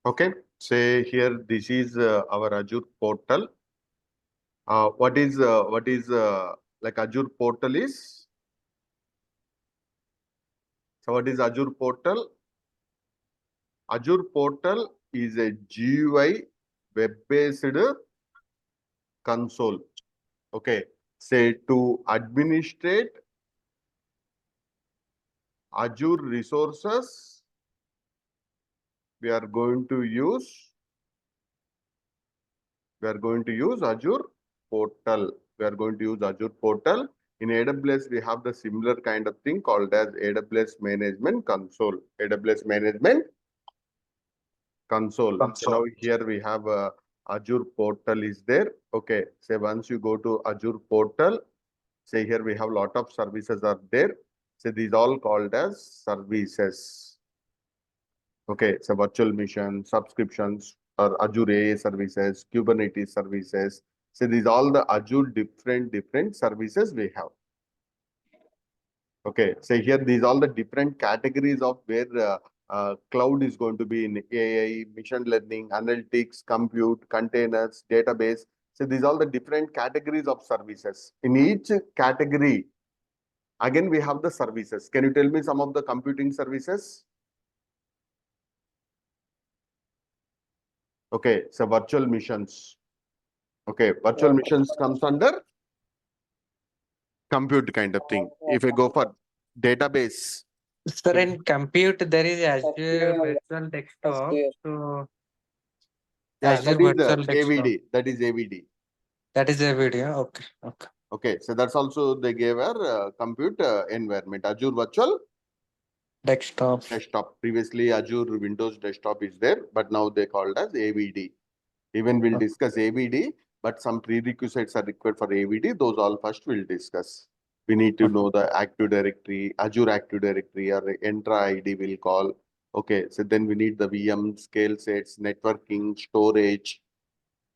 Okay, say here this is our Azure portal. What is like Azure portal is? So what is Azure portal? Azure portal is a GUI web-based console. Okay, say to administrate Azure resources, we are going to use Azure portal. We are going to use Azure portal. In AWS, we have the similar kind of thing called as AWS Management Console. AWS Management Console. So now here we have Azure portal is there. Okay, say once you go to Azure portal, say here we have a lot of services are there. So these all called as services. Okay, so virtual mission, subscriptions, or Azure AA services, Kubernetes services. So these all the Azure different services we have. Okay, so here these all the different categories of where cloud is going to be in AI, machine learning, analytics, compute, containers, database. So these all the different categories of services. In each category, again we have the services. Can you tell me some of the computing services? Okay, so virtual missions. Okay, virtual missions comes under compute kind of thing. If I go for database, Sir, in compute, there is Azure Virtual Desktop. So, yeah, Azure that is Virtual Desktop. AVD. That is AVD. That is a video. Okay. Okay. Okay, so that's also they gave our compute environment. Azure Virtual Desktop. Desktop. Previously, Azure Windows Desktop is there, but now they called as AVD. Even we'll discuss AVD, but some prerequisites are required for AVD. Those all first we'll discuss. We need to know the Active Directory, Azure Active Directory, or Entra ID we'll call. Okay, so then we need the VM, scale sets, networking, storage,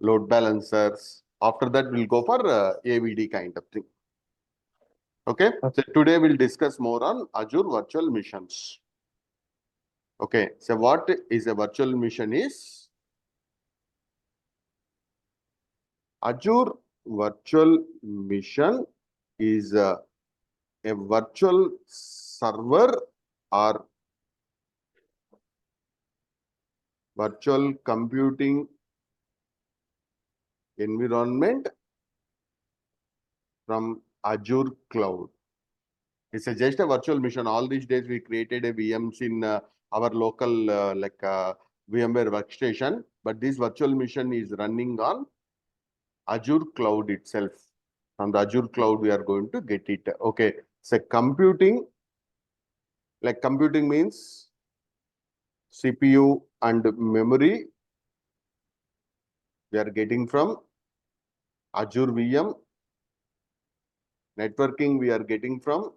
load balancers. After that, we'll go for AVD kind of thing. Okay, so today we'll discuss more on Azure virtual missions. Okay, so what is a virtual mission is? Azure virtual mission is a virtual server or virtual computing environment from Azure cloud. It's just a virtual mission. All these days we created a VMs in our local VMware workstation, but this virtual mission is running on Azure cloud itself. From the Azure cloud, we are going to get it. Okay, so computing, like computing means CPU and memory, we are getting from Azure VM. Networking, we are getting from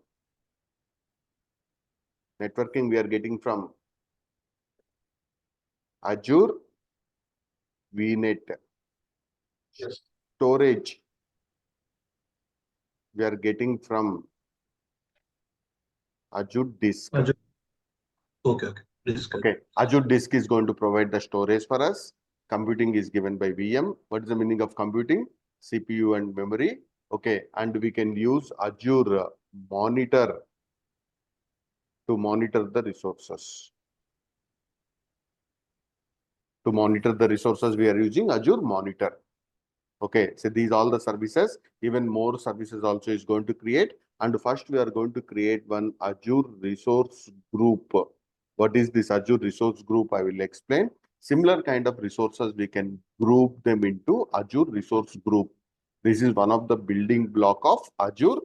Azure VNet. Yes. Storage, we are getting from Azure Disk. Okay. Disk. Okay, Azure Disk is going to provide the storage for us. Computing is given by VM. What is the meaning of computing? CPU and memory. Okay, and we can use Azure Monitor to monitor the resources. To monitor the resources, we are using Azure Monitor. Okay, so these all the services, even more services also is going to create. And first we are going to create one Azure resource group. What is this Azure resource group? I will explain. Similar kind of resources, we can group them into Azure resource group. This is one of the building block of Azure.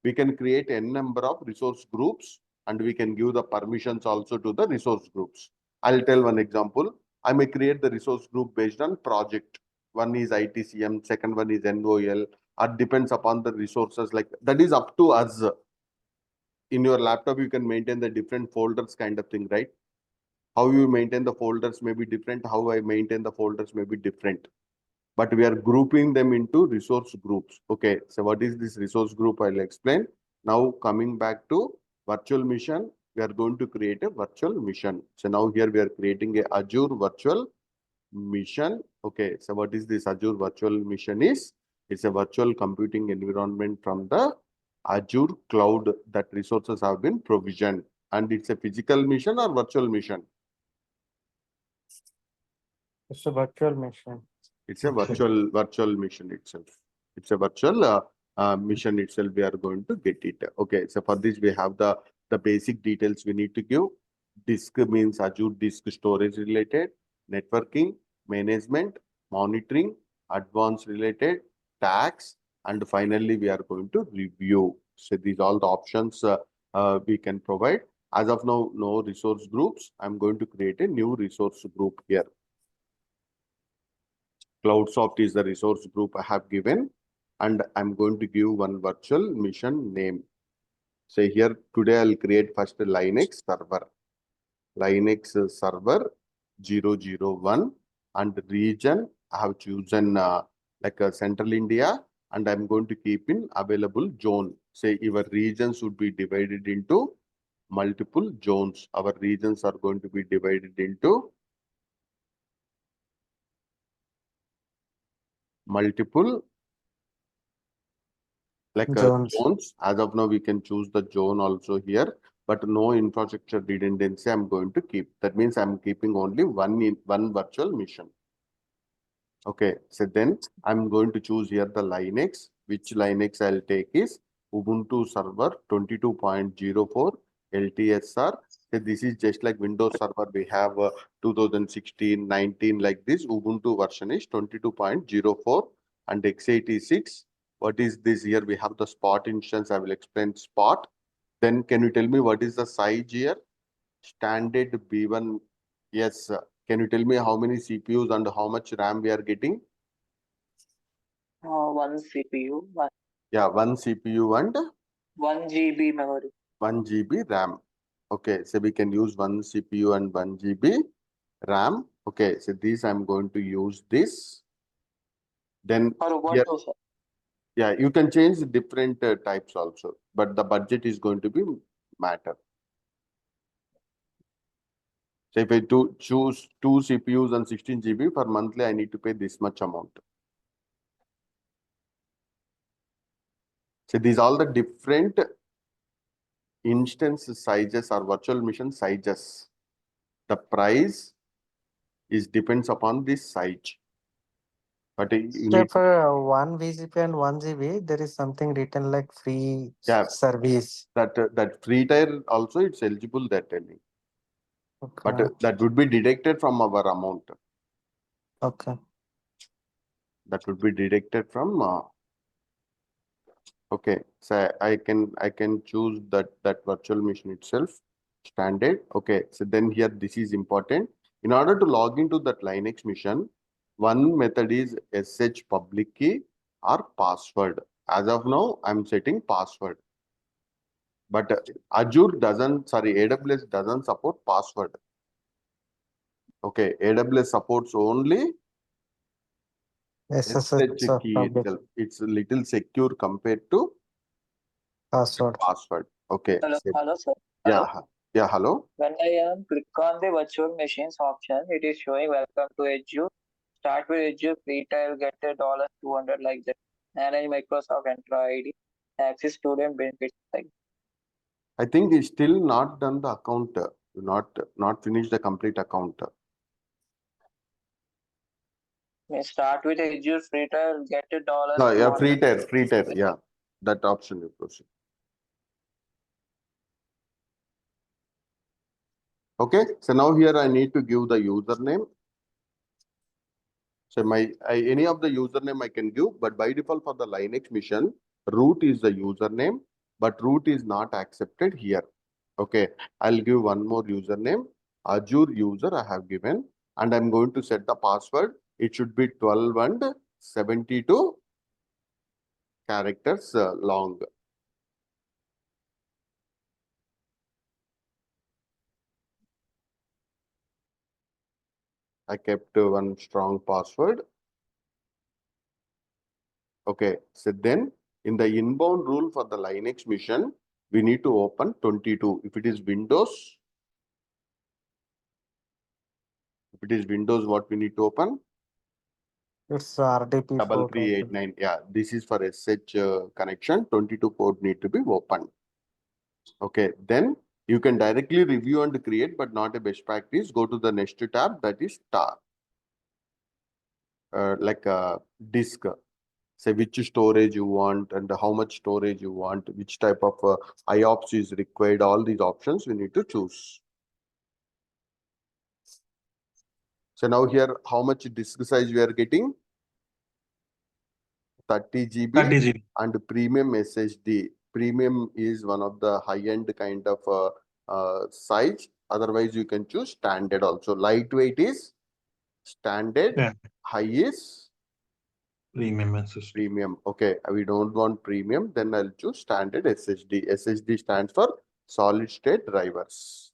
We can create n number of resource groups and we can give the permissions also to the resource groups. I'll tell one example. I may create the resource group based on project. One is ITCM, second one is NOL, or depends upon the resources. Like that is up to us. In your laptop, you can maintain the different folders kind of thing, right? How you maintain the folders may be different. How I maintain the folders may be different. But we are grouping them into resource groups. Okay, so what is this resource group? I'll explain. Now coming back to virtual mission, we are going to create a virtual mission. So now here we are creating a Azure virtual mission. Okay, so what is this Azure virtual mission is? It's a virtual computing environment from the Azure cloud that resources have been provisioned. And it's a physical mission or virtual mission? It's a virtual machine. It's a virtual mission itself. It's a virtual mission itself. We are going to get it. Okay, so for this we have the basic details we need to give. Disk means Azure disk storage related, networking, management, monitoring, advanced related, tags, and finally we are going to review. So these all the options we can provide. As of now, no resource groups. I'm going to create a new resource group here. CloudSoft is the resource group I have given, and I'm going to give one virtual mission name. Say here, today I'll create first a Linux server. Linux server 001 and region I have chosen like Central India, and I'm going to keep in available zone. Say your regions would be divided into multiple zones. Our regions are going to be divided into multiple like zones. As of now, we can choose the zone also here, but no infrastructure redundancy I'm going to keep. That means I'm keeping only one virtual mission. Okay, so then I'm going to choose here the Linux. Which Linux I'll take is Ubuntu Server 22.04 LTSR. So this is just like Windows Server. We have 2016, 19 like this. Ubuntu version is 22.04 and x86. What is this here? We have the Spot instance. I will explain Spot. Then can you tell me what is the size here? Standard B1. Yes. Can you tell me how many CPUs and how much RAM we are getting? One CPU. Yeah, one CPU and 1 GB memory. 1 GB RAM. Okay, so we can use one CPU and 1 GB RAM. Okay, so this I'm going to use this. Then here, yeah, you can change different types also, but the budget is going to be matter. So if I choose 2 CPUs and 16 GB for monthly, I need to pay this much amount. So these are all the different instance sizes or virtual machine sizes. The price is depends upon this size. But you So need for 1 VCP and 1 GB, there is something written like free service. that free tier also it's eligible that telling. Okay. But that would be deducted from our amount. Okay. That would be deducted from okay. So I can choose that virtual machine itself standard. Okay. So then here this is important. In order to log into that Linux machine, one method is SH public key or password. As of now, I'm setting password. But Azure doesn't, sorry, AWS doesn't support password. Okay, AWS supports only SSH key itself. It's a little secure compared to password. Okay. Hello, sir. Yeah. Yeah, hello. When I click on the virtual machines option, it is showing welcome to Azure. Start with Azure free trial, get a $200 like that. Manage Microsoft Entra ID, access student benefits like that. I think it's still not done the account, not finished the complete account. Start with Azure free trial, get a $200. No, yeah, free tier, yeah. That option you proceed. Okay, so now here I need to give the username. So any of the username I can give, but by default for the Linux mission, root is the username, but root is not accepted here. Okay, I'll give one more username. Azure user I have given, and I'm going to set the password. It should be 12 and 72 characters long. I kept one strong password. Okay, so then in the inbound rule for the Linux mission, we need to open 22. If it is Windows, what we need to open? It's RDP Double port. 389. Yeah, this is for SH connection. 22 port need to be open. Okay, then you can directly review and create, but not a best practice. Go to the next tab, that is tab. Like a disk. Say which storage you want and how much storage you want, which type of IOPS is required. All these options we need to choose. So now here, how much disk size we are getting? 30 GB 30 GB. and premium SSD. Premium is one of the high-end kind of size. Otherwise, you can choose standard also. Lightweight is standard, Yeah. high is Premium SSD. premium. Okay, we don't want premium, then I'll choose standard SSD. SSD stands for solid state drivers.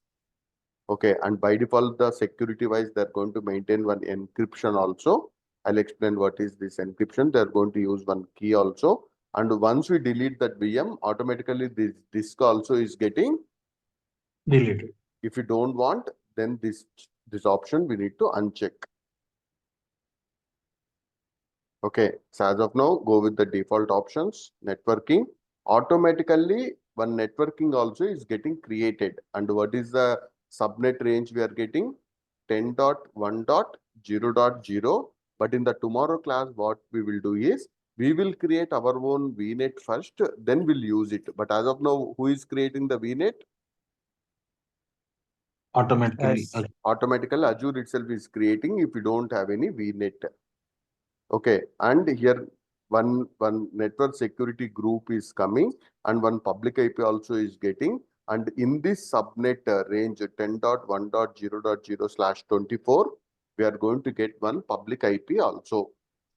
Okay, and by default, the security wise, they're going to maintain one encryption also. I'll explain what is this encryption. They're going to use one key also. And once we delete that VM, automatically this disk also is getting Deleted. If you don't want, then this option we need to uncheck. Okay, so as of now, go with the default options. Networking. Automatically, one networking also is getting created. And what is the subnet range we are getting? 10.1.0.0. But in the tomorrow class, what we will do is, we will create our own VNet first, then we'll use it. But as of now, who is creating the VNet? Automatically. Yes. Automatically, Azure itself is creating if you don't have any VNet. Okay, and here one network security group is coming and one public IP also is getting. And in this subnet range 10.1.0.0/24, we are going to get one public IP also.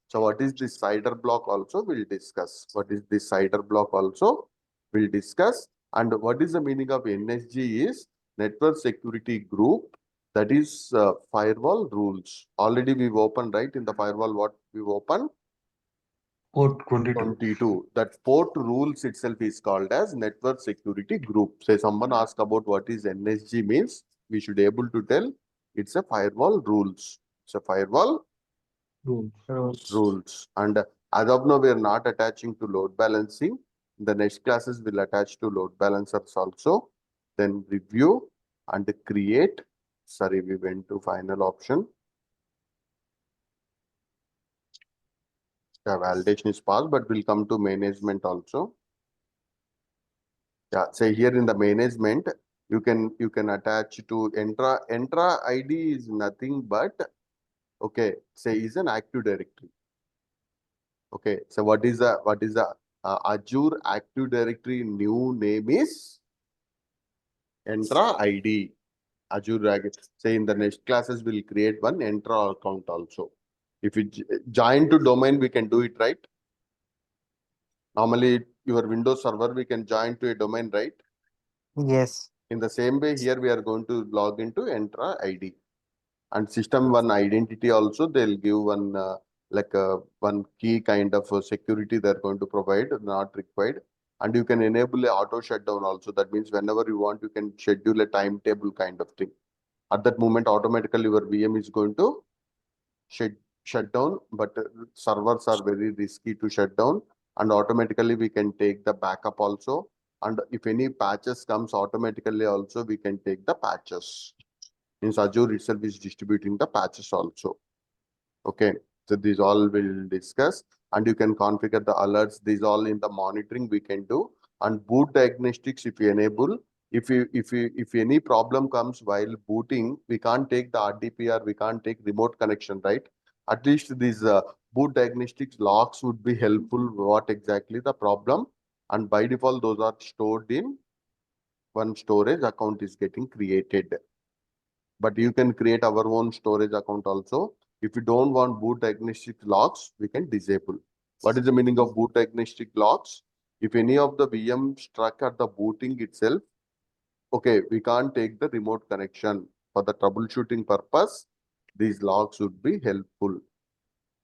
So what is this CIDR block also we'll discuss. What is this CIDR block also we'll discuss. And what is the meaning of NSG is network security group. That is firewall rules. Already we've opened, right? In the firewall, what we've opened? Port 22. 22. That port rules itself is called as network security group. Say someone asked about what is NSG means, we should be able to tell it's a firewall rules. It's a firewall rules. And as of now, we are not attaching to load balancing. The next classes will attach to load balancers also. Then review and create. Sorry, we went to final option. Yeah, validation is passed, but we'll come to management also. Yeah, say here in the management, you can attach to Entra ID is nothing but okay, say is an active directory. Okay, so what is the Azure Active Directory new name is Entra ID. Azure, say in the next classes we'll create one Entra account also. If you join to domain, we can do it, right? Normally, your Windows Server, we can join to a domain, right? Yes. In the same way, here we are going to log into Entra ID. And system one identity also, they'll give one one key kind of security they're going to provide, not required. And you can enable a auto shutdown also. That means whenever you want, you can schedule a timetable kind of thing. At that moment, automatically your VM is going to shut down, but servers are very risky to shut down. And automatically we can take the backup also. And if any patches comes automatically also, we can take the patches. Means Azure itself is distributing the patches also. Okay, so these all will discuss, and you can configure the alerts. These all in the monitoring we can do. And boot diagnostics, if you enable, if any problem comes while booting, we can't take the RDP, we can't take remote connection, right? At least these boot diagnostics logs would be helpful. What exactly the problem? And by default, those are stored in one storage account is getting created. But you can create our own storage account also. If you don't want boot diagnostic logs, we can disable. What is the meaning of boot diagnostic logs? If any of the VM struck at the booting itself, okay, we can't take the remote connection. For the troubleshooting purpose, these logs would be helpful.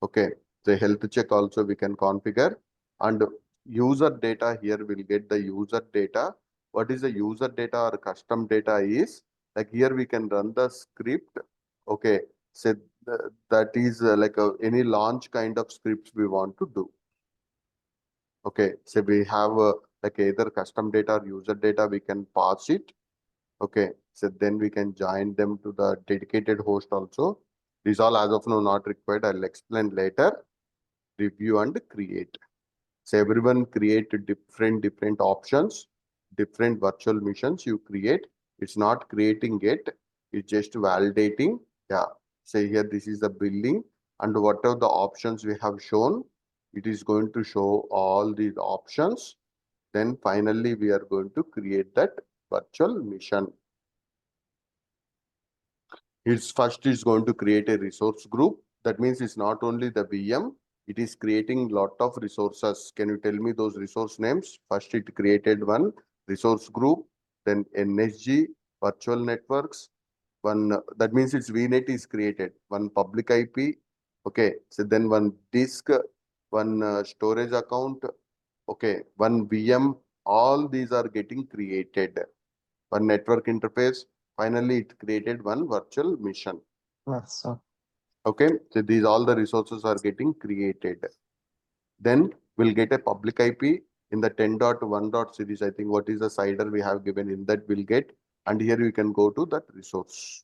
Okay, the health check also we can configure. And user data, here we'll get the user data. what is the user data or custom data is, like here we can run the script. Okay, so that is like any launch kind of scripts we want to do. Okay, so we have like either custom data or user data, we can pass it. Okay, so then we can join them to the dedicated host also. These all as of now not required. I'll explain later. Review and create. So everyone create different options, different virtual missions you create. It's not creating it, it's just validating. Yeah. Say here this is the billing, and whatever the options we have shown, it is going to show all these options. Then finally we are going to create that virtual mission. It's first is going to create a resource group. That means it's not only the VM, it is creating lot of resources. Can you tell me those resource names? First it created one resource group, then NSG, virtual networks, one that means its VNet is created, one public IP. Okay, so then one disk, one storage account. Okay, one VM, all these are getting created. One network interface. Finally, it created one virtual mission. Yes, sir. Okay, so these all the resources are getting created. Then we'll get a public IP in the 10.1. Series. I think what is the CIDR we have given in that we'll get. And here we can go to that resource.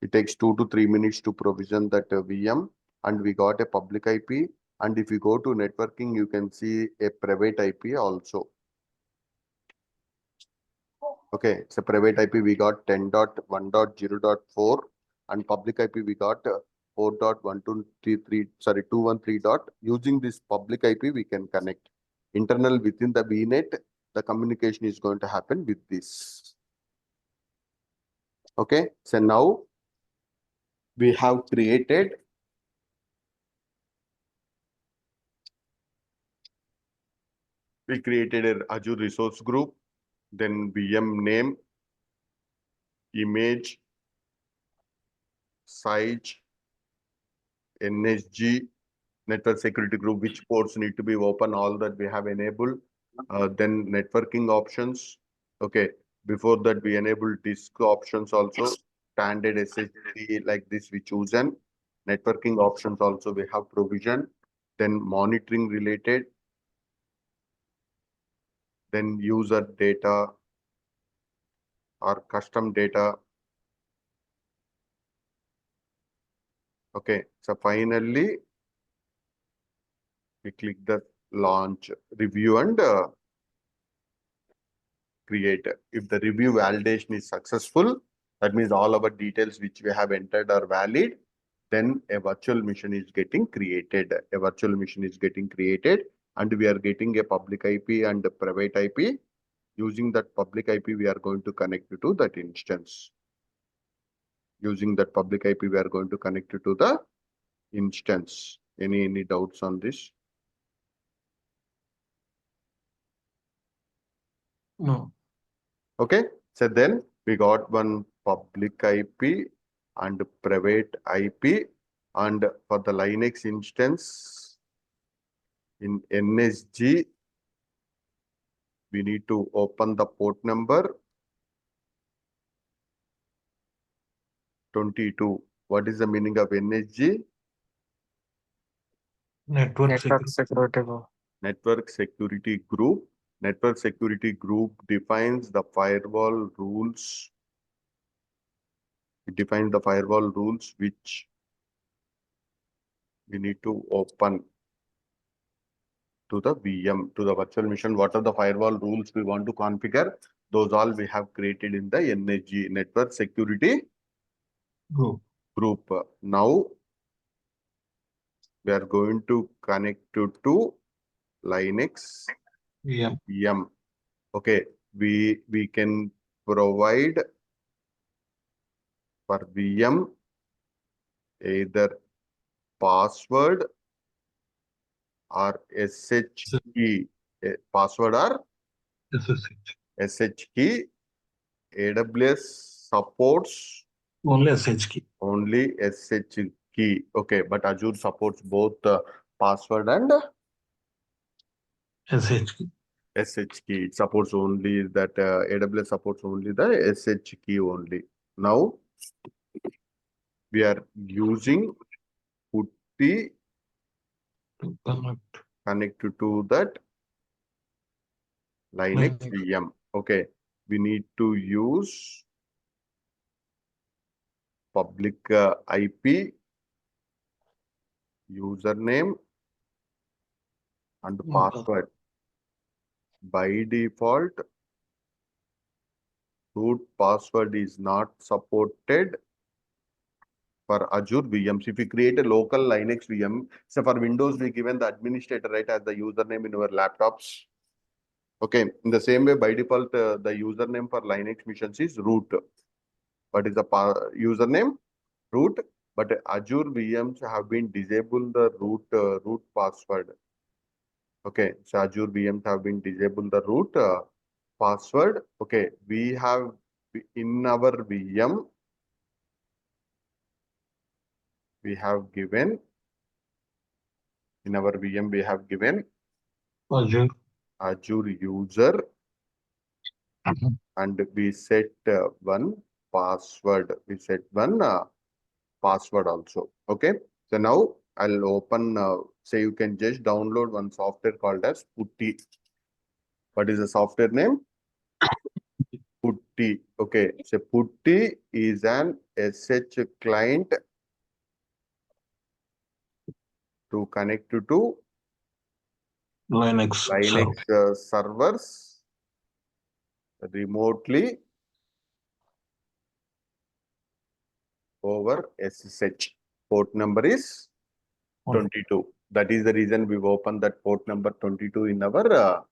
It takes 2 to 3 minutes to provision that VM, and we got a public IP. And if you go to networking, you can see a private IP also. Okay, so private IP we got 10.1.0.4, and public IP we got 4.1233, sorry, 213. Using this public IP we can connect. Internal within the VNet, the communication is going to happen with this. Okay, so now we have created an Azure resource group, then VM name, image, size, NSG, network security group, which ports need to be open, all that we have enabled. Then networking options. Okay, before that we enable disk options also, standard SSD like this we chosen. Networking options also we have provision. Then monitoring related. Then user data or custom data. Okay, so finally we click the launch, review and create. If the review validation is successful, that means all our details which we have entered are valid, then a virtual machine is getting created. A virtual machine is getting created, and we are getting a public IP and a private IP. Using that public IP, we are going to connect to that instance. Using that public IP, we are going to connect to the instance. Any doubts on this? No. Okay, so then we got one public IP and private IP, and for the Linux instance in NSG, we need to open the port number 22. What is the meaning of NSG? Network Network security. security group. Network security group. Network security group defines the firewall rules. It defines the firewall rules which we need to open to the VM, to the virtual machine. What are the firewall rules we want to configure? Those all we have created in the NSG, network security Group. group. Now we are going to connect to Linux VM. VM. Okay, we can provide for VM either password or SH key. Password or SSH. SH key. AWS supports Only SH key. only SH key. Okay, but Azure supports both password and SH key. SH key. It supports only that AWS supports only the SH key only. Now we are using PuTTY To connect. to that Linux Linux. VM. Okay, we need to use public IP, username, and password. By default, root password is not supported for Azure VMs. If you create a local Linux VM, so for Windows, we given the administrator right as the username in our laptops. Okay, in the same way, by default, the username for Linux missions is root. What is the username? Root. But Azure VMs have been disabled the root password. Okay, so Azure VMs have been disabled the root password. Okay, we have in our VM, we have given in our VM, we have given Azure user and we set one password. We set one password also. Okay, so now I'll open, say you can just download one software called as PuTTY. What is the software name? PuTTY. Okay, so PuTTY is an SH client to connect to Linux. servers remotely over SSH. Port number is 22. That is the reason we've opened that port number 22 in our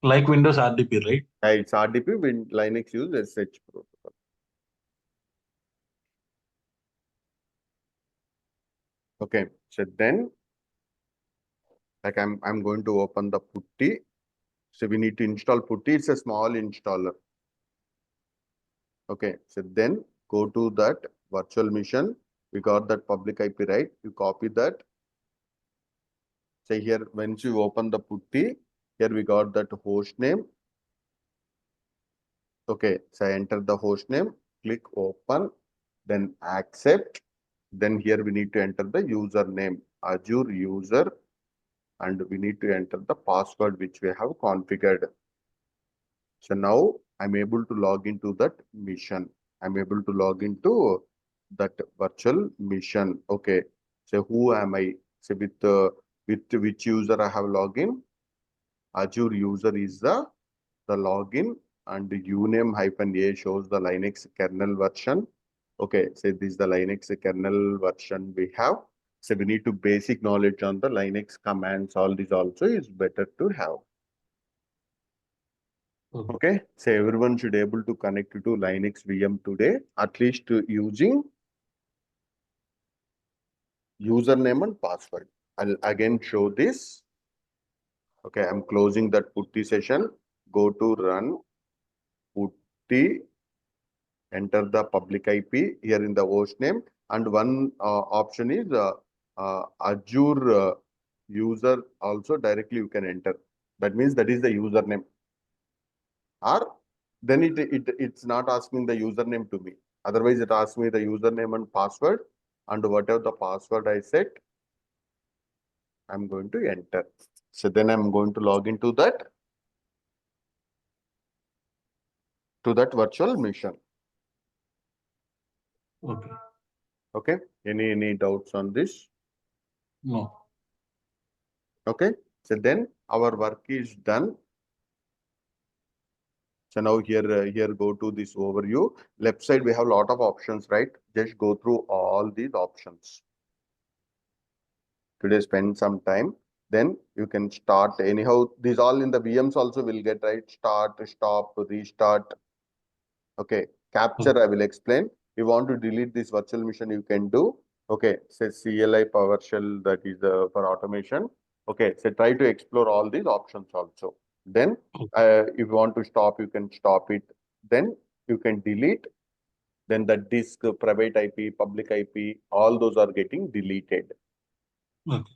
Like Windows RDP, right? it's RDP when Linux use SSH protocol. Okay, so then like I'm going to open the PuTTY. So we need to install PuTTY. It's a small installer. Okay, so then go to that virtual machine. We got that public IP, right? You copy that. Say here, once you open the PuTTY, here we got that host name. Okay, so I enter the host name, click open, then accept. Then here we need to enter the username, Azure user, and we need to enter the password which we have configured. So now I'm able to log into that mission. I'm able to log into that virtual mission. Okay. So who am I? So with which user I have login? Azure user is the login and uname -a shows the Linux kernel version. Okay. So this is the Linux kernel version we have. So we need to basic knowledge on the Linux commands. All these also is better to have. Okay, so everyone should able to connect to Linux VM today, at least using username and password. I'll again show this. Okay, I'm closing that PuTTY session. Go to run PuTTY, enter the public IP here in the host name, and one option is Azure user also directly you can enter. That means that is the username. Or then it's not asking the username to me. Otherwise, it asks me the username and password, and whatever the password I set, I'm going to enter. So then I'm going to log into that virtual machine. Okay. Okay. Any doubts on this? No. Okay. So then our work is done. So now here go to this overview. Left side we have a lot of options, right? Just go through all these options. Today spend some time, then you can start anyhow. These all in the VMs also will get, right? Start, stop, restart. Okay, capture I will explain. You want to delete this virtual machine, you can do. Okay, say CLI PowerShell, that is for automation. Okay, so try to explore all these options also. Then if you want to stop, you can stop it. Then you can delete. Then the disk, private IP, public IP, all those are getting deleted. Okay.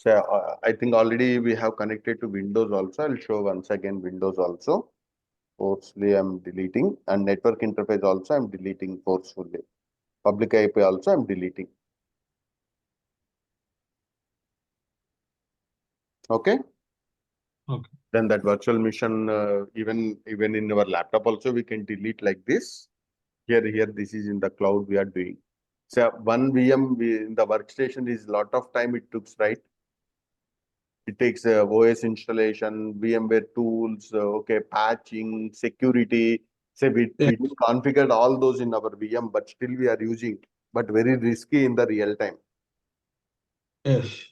So I think already we have connected to Windows also. I'll show once again Windows also. Forcefully I'm deleting, and network interface also I'm deleting forcefully. Public IP also I'm deleting. Okay. Okay. Then that virtual machine, even in our laptop also we can delete like this. Here this is in the cloud we are doing. So one VM in the workstation is lot of time it took, right? It takes OS installation, VMware tools, okay, patching, security. Say we configured all those in our VM, but still we are using, but very risky in the real time. Yes.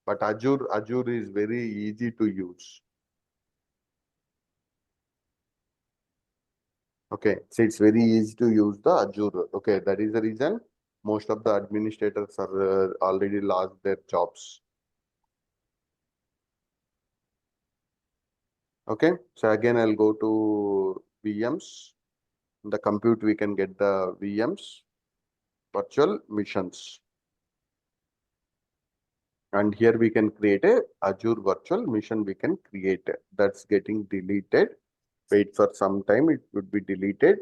But Azure is very easy to use. Okay, so it's very easy to use the Azure. Okay, that is the reason most of the administrators are already lost their jobs. Okay, so again I'll go to VMs. In the compute we can get the VMs, virtual machines. And here we can create a Azure virtual machine we can create. That's getting deleted. Wait for some time, it would be deleted.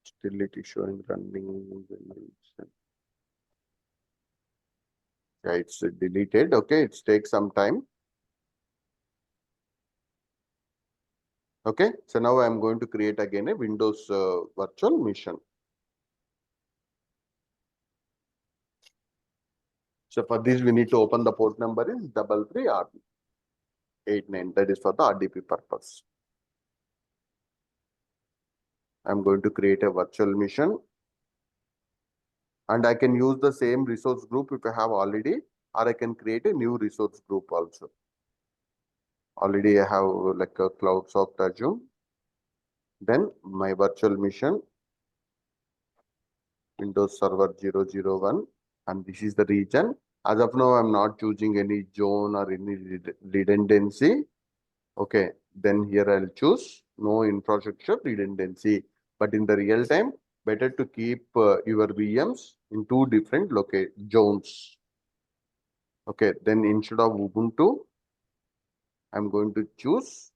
Still it is showing running. Yeah, it's deleted. Okay, it takes some time. Okay, so now I'm going to create again a Windows virtual machine. So for this, we need to open the port number is 33R89. That is for the RDP purpose. I'm going to create a virtual machine. And I can use the same resource group if I have already, or I can create a new resource group also. Already I have like a CloudSoft Azure. Then my virtual machine, Windows Server 001, and this is the region. As of now, I'm not choosing any zone or any redundancy. Okay, then here I'll choose no infrastructure redundancy. But in the real time, better to keep your VMs in two different zones. Okay, then instead of Ubuntu, I'm going to choose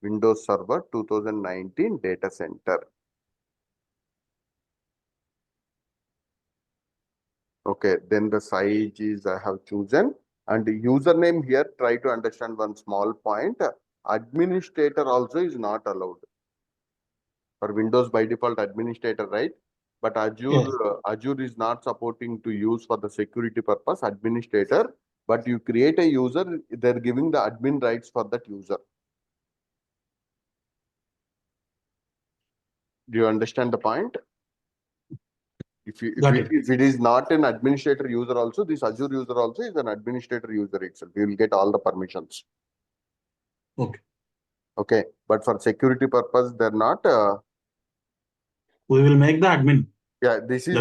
Windows Server 2019 data center. Okay, then the size is I have chosen, and the username here, try to understand one small point. Administrator also is not allowed. For Windows by default administrator, right? But Azure, Yes. Azure is not supporting to use for the security purpose administrator, but you create a user, they're giving the admin rights for that user. Do you understand the point? If it is not an administrator user also, this Azure user also is an administrator user itself. You will get all the permissions. Okay. Okay, but for security purpose, they're not. We will make the admin. Yeah, this is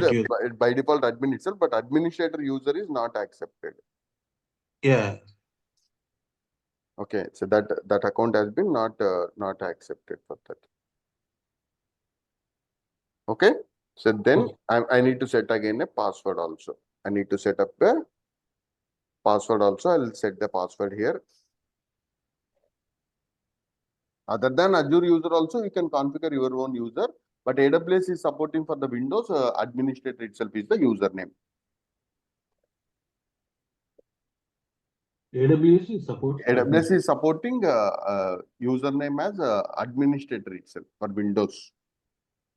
by default admin itself, but administrator user is not accepted. Yeah. Okay, so that account has been not accepted for that. Okay, so then I need to set again a password also. I need to set up a password also. I'll set the password here. Other than Azure user also, you can configure your own user, but AWS is supporting for the Windows administrator itself is the username. AWS is AWS is supporting username as administrator itself for Windows.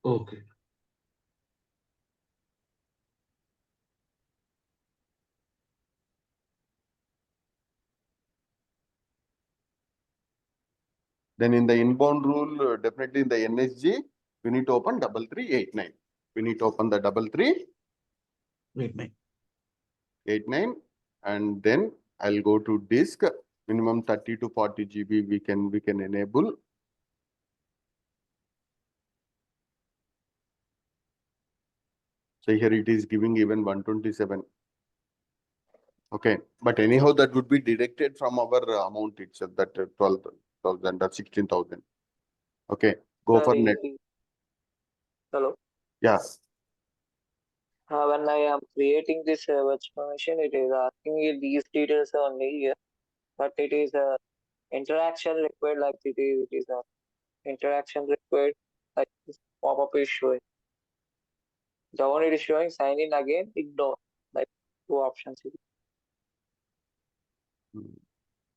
Okay. Then in the inbound rule, definitely in the NSG, we need to open 3389. We need to open the 3389, and then I'll go to disk. Minimum 30 to 40 GB we can enable. So here it is giving even 127. Okay, but anyhow that would be deducted from our amount itself, that 12,000 or 16,000. Okay, go for net. Hello. Yes. when I am creating this virtual machine, it is asking me these details only here, but it is interaction required, like it is interaction required, like this pop-up is showing. Down it is showing sign in again, ignore, like two options.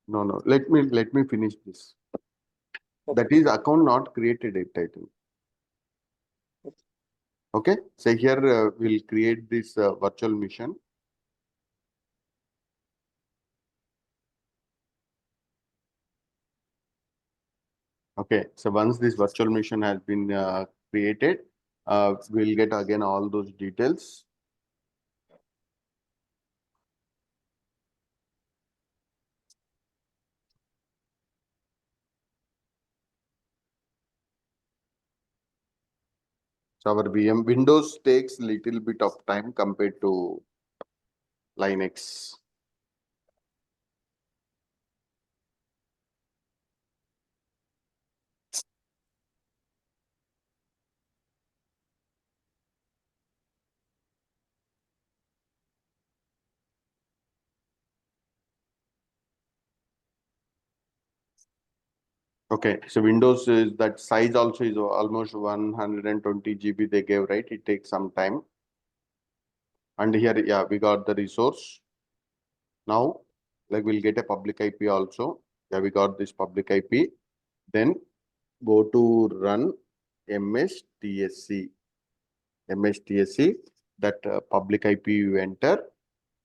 No. Let me finish this. That is account not created at title. Okay. So here we'll create this virtual machine. Okay. So once this virtual machine has been created, we'll get again all those details. So our VM Windows takes little bit of time compared to Linux. Okay, so Windows is that size also is almost 120 GB they gave, right? It takes some time. And here, yeah, we got the resource. Now, like we'll get a public IP also. Yeah, we got this public IP. Then go to run MSTSC. MSTSC, that public IP you enter,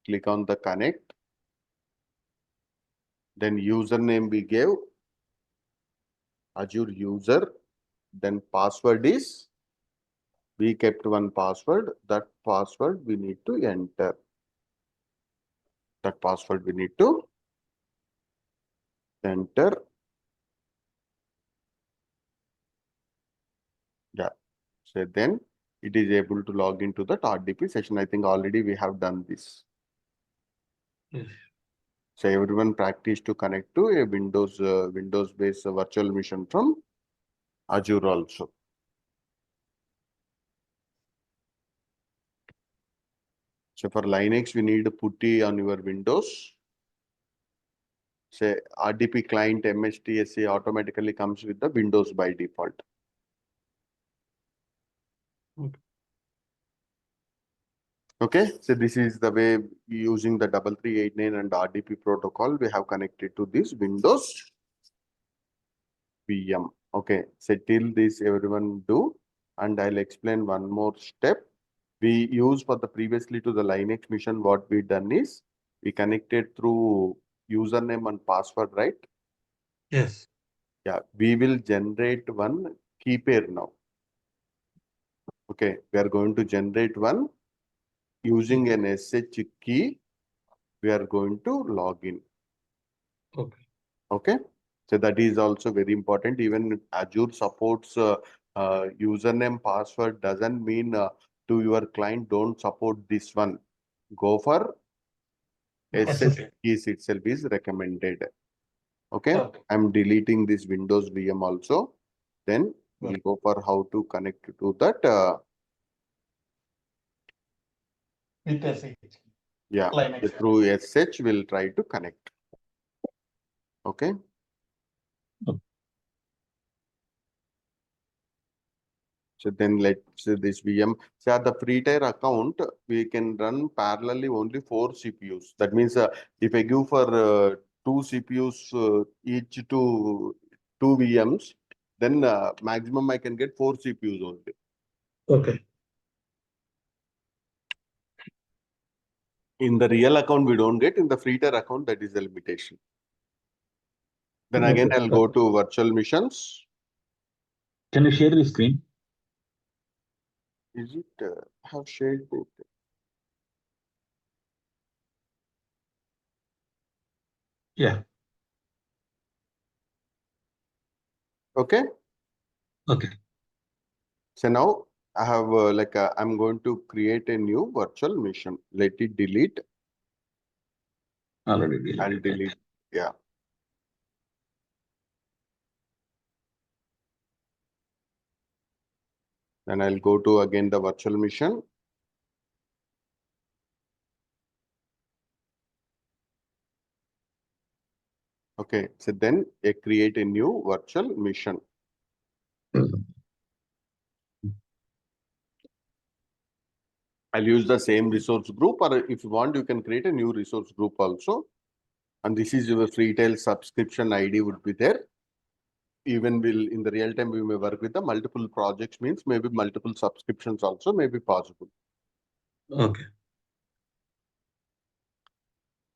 click on the connect. Then username we gave, Azure user. Then password is, we kept one password. That password we need to enter. That password we need to enter. Yeah. So then it is able to log into the RDP session. I think already we have done this. Yes. So everyone practice to connect to a Windows based virtual machine from Azure also. So for Linux, we need PuTTY on your Windows. Say RDP client MSTSA automatically comes with the Windows by default. Okay, so this is the way using the 3389 and RDP protocol we have connected to this Windows VM. Okay, so till this everyone do, and I'll explain one more step. We use for the previously to the Linux mission, what we done is we connected through username and password, right? Yes. Yeah, we will generate one key pair now. Okay, we are going to generate one using an SH key. We are going to log in. Okay. Okay, so that is also very important. Even Azure supports username password doesn't mean to your client don't support this one. Go for SH keys itself is recommended. Okay, Okay. I'm deleting this Windows VM also. Then we'll go for how to connect to that. With SH. Yeah, Linux. through SH we'll try to connect. Okay. So then let's say this VM. So at the free tier account, we can run parallelly only 4 CPUs. That means if I give for 2 CPUs each to 2 VMs, then maximum I can get 4 CPUs only. Okay. In the real account, we don't get. In the free tier account, that is the limitation. Then again, Okay. I'll go to virtual missions. Can you share the screen? Is it? Have shared it. Yeah. Okay. Okay. So now I have I'm going to create a new virtual machine. Let it delete. Already I'll deleted. delete. Yeah. Then I'll go to again the virtual machine. Okay, so then create a new virtual machine. I'll use the same resource group, or if you want, you can create a new resource group also. And this is your Freetail subscription ID would be there. Even will in the real time, we may work with the multiple projects, means maybe multiple subscriptions also may be possible. Okay.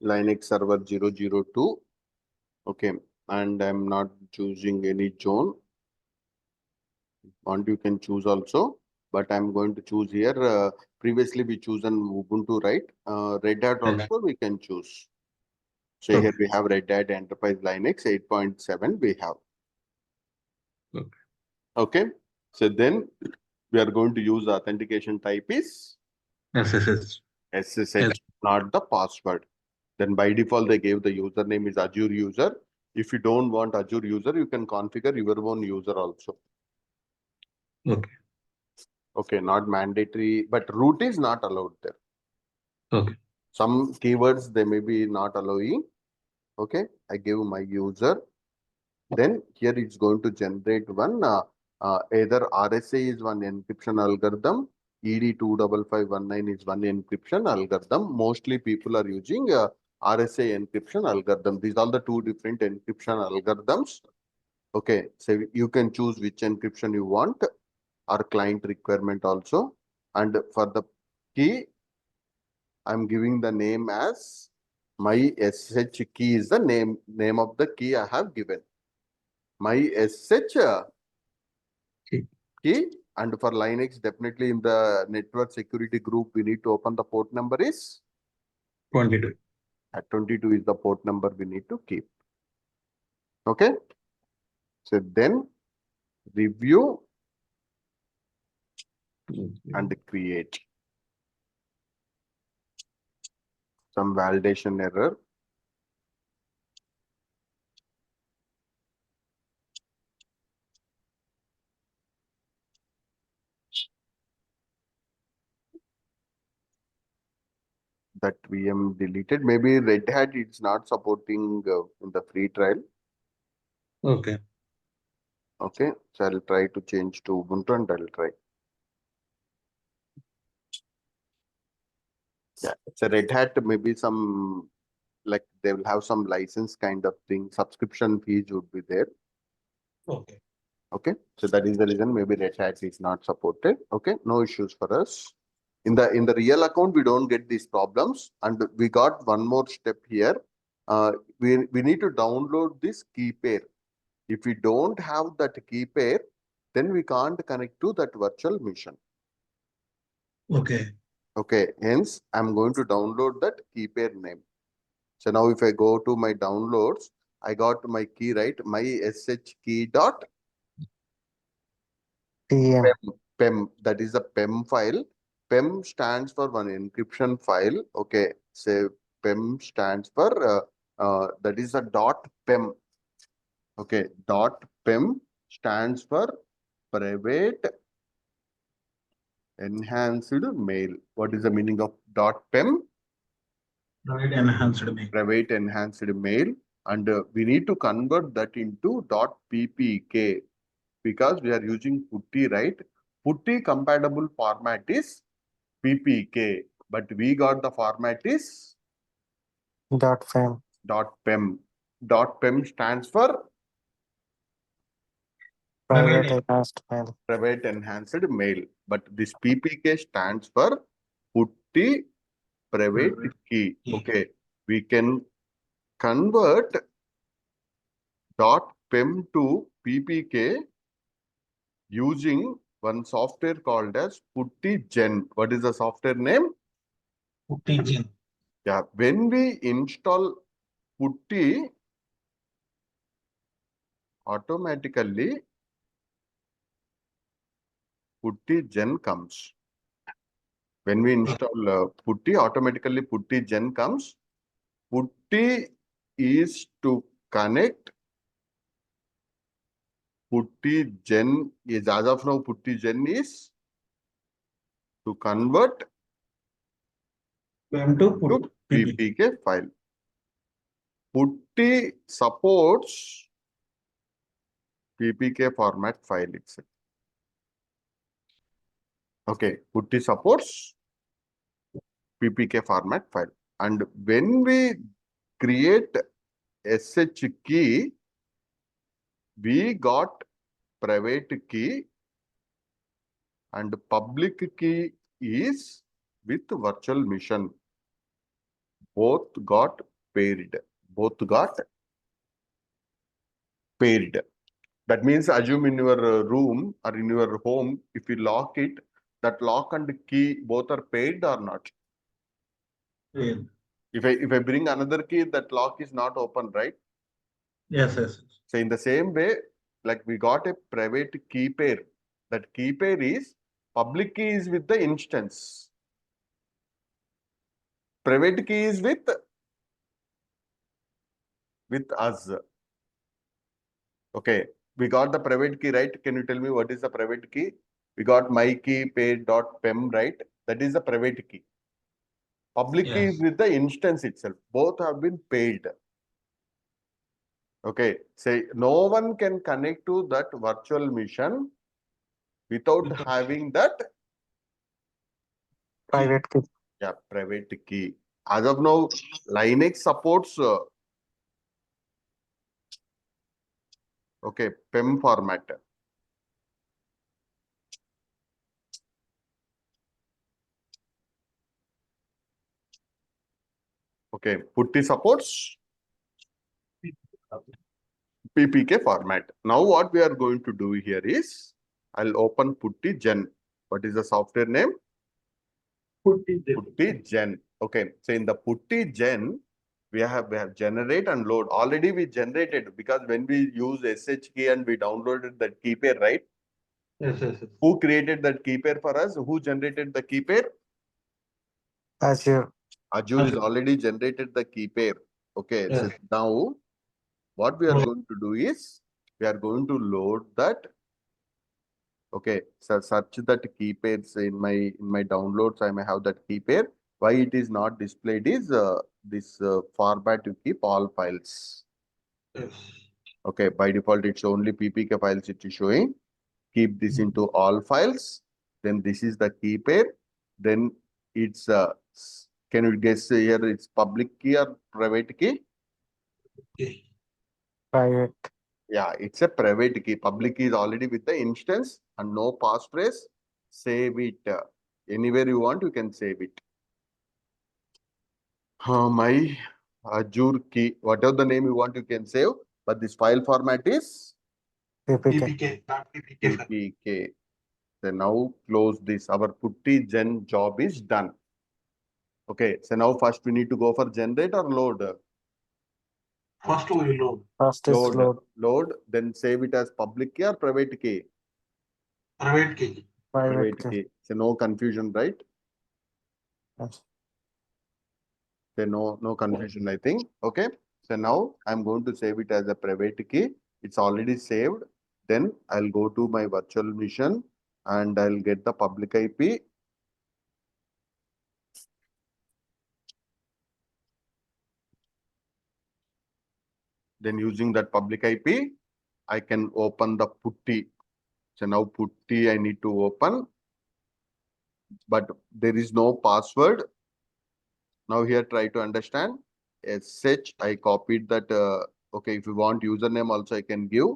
Linux server 002. Okay, and I'm not choosing any zone. Want you can choose also, but I'm going to choose here. Previously we chosen Ubuntu, right? Red Hat also we can choose. So here we have Red Hat Enterprise Linux 8.7 we have. Okay. Okay. So then we are going to use the authentication type is SSH. SSH, not the password. Then by default they gave the username is Azure user. If you don't want Azure user, you can configure your own user also. Okay. Okay, not mandatory, but root is not allowed there. Okay. Some keywords they may be not allowing. Okay, I give my user. Then here it's going to generate one either RSA is one encryption algorithm, ED25519 is one encryption algorithm. Mostly people are using RSA encryption algorithm. These are the two different encryption algorithms. Okay, so you can choose which encryption you want, or client requirement also. And for the key, I'm giving the name as my SSH key is the name of the key I have given. My SSH key, and for Linux, definitely in the network security group, we need to open the port number is 22. at 22 is the port number we need to keep. Okay. So then review and create. Some validation error. That VM deleted. Maybe Red Hat it's not supporting in the free trial. Okay. Okay, so I'll try to change to Ubuntu and I'll try. Yeah, so Red Hat maybe some like they will have some license kind of thing. Subscription fees would be there. Okay. Okay, so that is the reason maybe Red Hat is not supported. Okay, no issues for us. In the real account, we don't get these problems, and we got one more step here. We need to download this key pair. If we don't have that key pair, then we can't connect to that virtual machine. Okay. Okay, hence I'm going to download that key pair name. So now if I go to my downloads, I got my key, right? My SH key dot TM. PEM, that is a PEM file. PEM stands for one encryption file. Okay, so PEM stands for that is a dot PEM. Okay, dot PEM stands for private enhanced mail. What is the meaning of dot PEM? Private enhanced mail. Private enhanced mail, and we need to convert that into dot PPK because we are using PuTTY, right? PuTTY compatible format is PPK, but we got the format is .fm. .pem. .pem stands for Private enhanced mail. private enhanced mail, but this PPK stands for PuTTY private key. Okay, we can convert .pem to PPK using one software called as PuTTY Gen. What is the software name? PuTTY Gen. Yeah, when we install PuTTY, automatically PuTTY Gen comes. When we install PuTTY, automatically PuTTY Gen comes. PuTTY is to connect. PuTTY Gen is, as of now, PuTTY Gen is to convert PEM to to PPK. PPK file. PuTTY supports PPK format file itself. Okay, PuTTY supports PPK format file. And when we create SH key, we got private key and public key is with virtual machine. Both got paired. Both got paired. That means assume in your room or in your home, if you lock it, that lock and key both are paired or not. Yeah. If I bring another key, that lock is not open, right? Yes, yes. So in the same way, like we got a private key pair. That key pair is public key is with the instance. Private key is with us. Okay, we got the private key, right? Can you tell me what is the private key? We got my key paid.pem, right? That is the private key. Public key is Yes. with the instance itself. Both have been paid. Okay, say no one can connect to that virtual machine without having that Private key. private key. As of now, Linux supports okay, PEM format. Okay, PuTTY supports PPK format. Now what we are going to do here is, I'll open PuTTY Gen. What is the software name? PuTTY Gen. Okay, so in the PuTTY Gen, we have generate and load. Already we generated because when we use SH key and we downloaded that key pair, right? Yes, yes, yes. Who created that key pair for us? Who generated the key pair? Azure. Azure is already generated the key pair. Okay, Yes. so now what we are Load. going to do is, we are going to load that. Okay, so search that key pairs in my downloads. I may have that key pair. Why it is not displayed is this format to keep all files. Yes. Okay, by default it's only PPK files it is showing. Keep this into all files. Then this is the key pair. Then it's can you guess here it's public key or private key? Okay. Private. Yeah, it's a private key. Public key is already with the instance and no passphrase. Save it. Anywhere you want, you can save it. My Azure key, whatever the name you want, you can save. But this file format is PPK. PPK, not PPK. PPK. Then now close this. Our PuTTY Gen job is done. Okay, so now first we need to go for generate or load. First we will load. First is load. Load, then save it as public key or private key. Private key. Private key. key. So no confusion, right? Yes. Okay, no confusion, I think. Okay, so now I'm going to save it as a private key. It's already saved. Then I'll go to my virtual machine and I'll get the public IP. Then using that public IP, I can open the PuTTY. So now PuTTY I need to open, but there is no password. Now here try to understand. SH, I copied that. Okay, if you want username also I can give.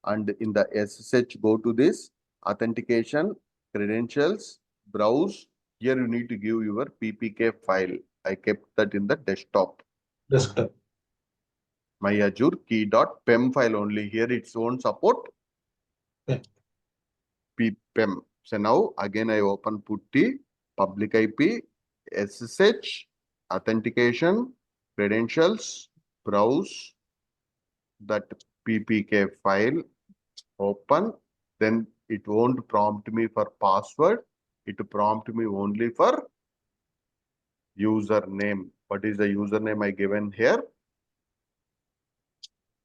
And in the SSH, go to this authentication, credentials, browse. Here you need to give your PPK file. I kept that in the desktop. Desktop. My Azure key.pem file only. Here it won't support PPEM. So now again I open PuTTY, public IP, SSH, authentication, credentials, browse that PPK file, open. Then it won't prompt me for password. It will prompt me only for username. What is the username I given here?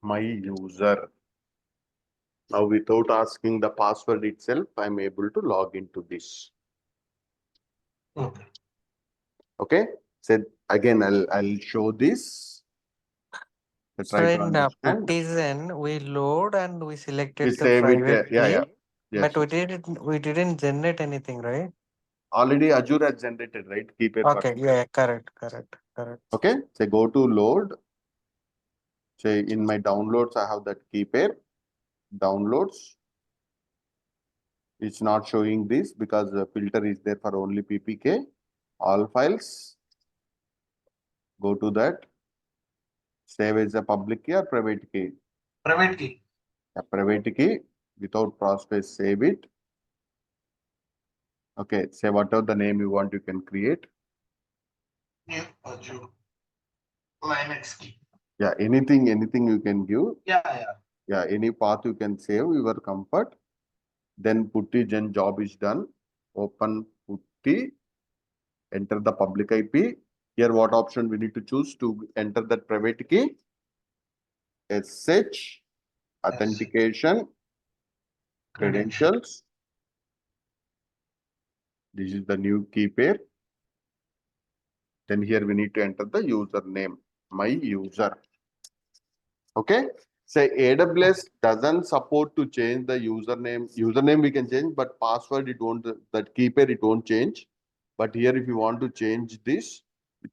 My user. Now without asking the password itself, I'm able to log into this. Okay. Okay. So again, I'll show this. So So try to in understand. PuTTY, we load and we selected We the save it. private Yeah, key, yeah. Yes. but we didn't generate anything, right? Already Azure has generated, right? Keep it. Okay, yeah, correct. Okay. So go to load. Say in my downloads, I have that key pair. Downloads. It's not showing this because the filter is there for only PPK. All files. Go to that. Save as a public key or private key. Private key. A private key without process. Save it. Okay. Say whatever the name you want, you can create. New Azure Linux key. Yeah. Anything you can give. Yeah. Yeah. Any path you can save your comfort. Then PuTTY gen job is done. Open PuTTY. Enter the public IP. Here, what option we need to choose to enter that private key? SH, authentication, credentials. This is the new key pair. Then here we need to enter the username, my user. Okay. Say AWS doesn't support to change the username. Username we can change, but password it won't. That key pair it won't change. But here, if you want to change this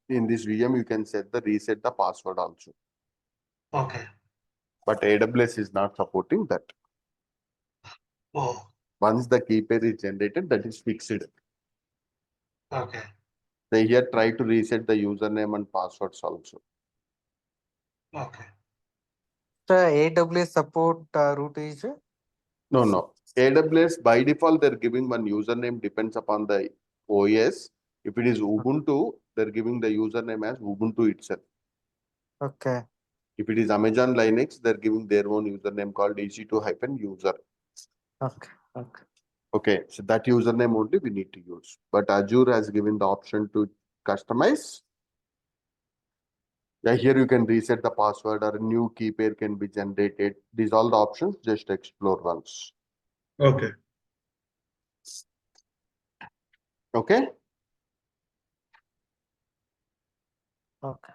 in this VM, you can set the reset the password also. Okay. But AWS is not supporting that. Oh, Once the key pair is generated, that is fixed. okay. They here try to reset the username and passwords also. Okay. So AWS support root is No. AWS by default, they're giving one username depends upon the OS. If it is Ubuntu, they're giving the username as Ubuntu itself. okay. If it is Amazon Linux, they're giving their own username called EC2-user. Okay. Okay, so that username only we need to use. But Azure has given the option to customize. Yeah, here you can reset the password or a new key pair can be generated. These all the options, just explore once. Okay. Okay. Okay.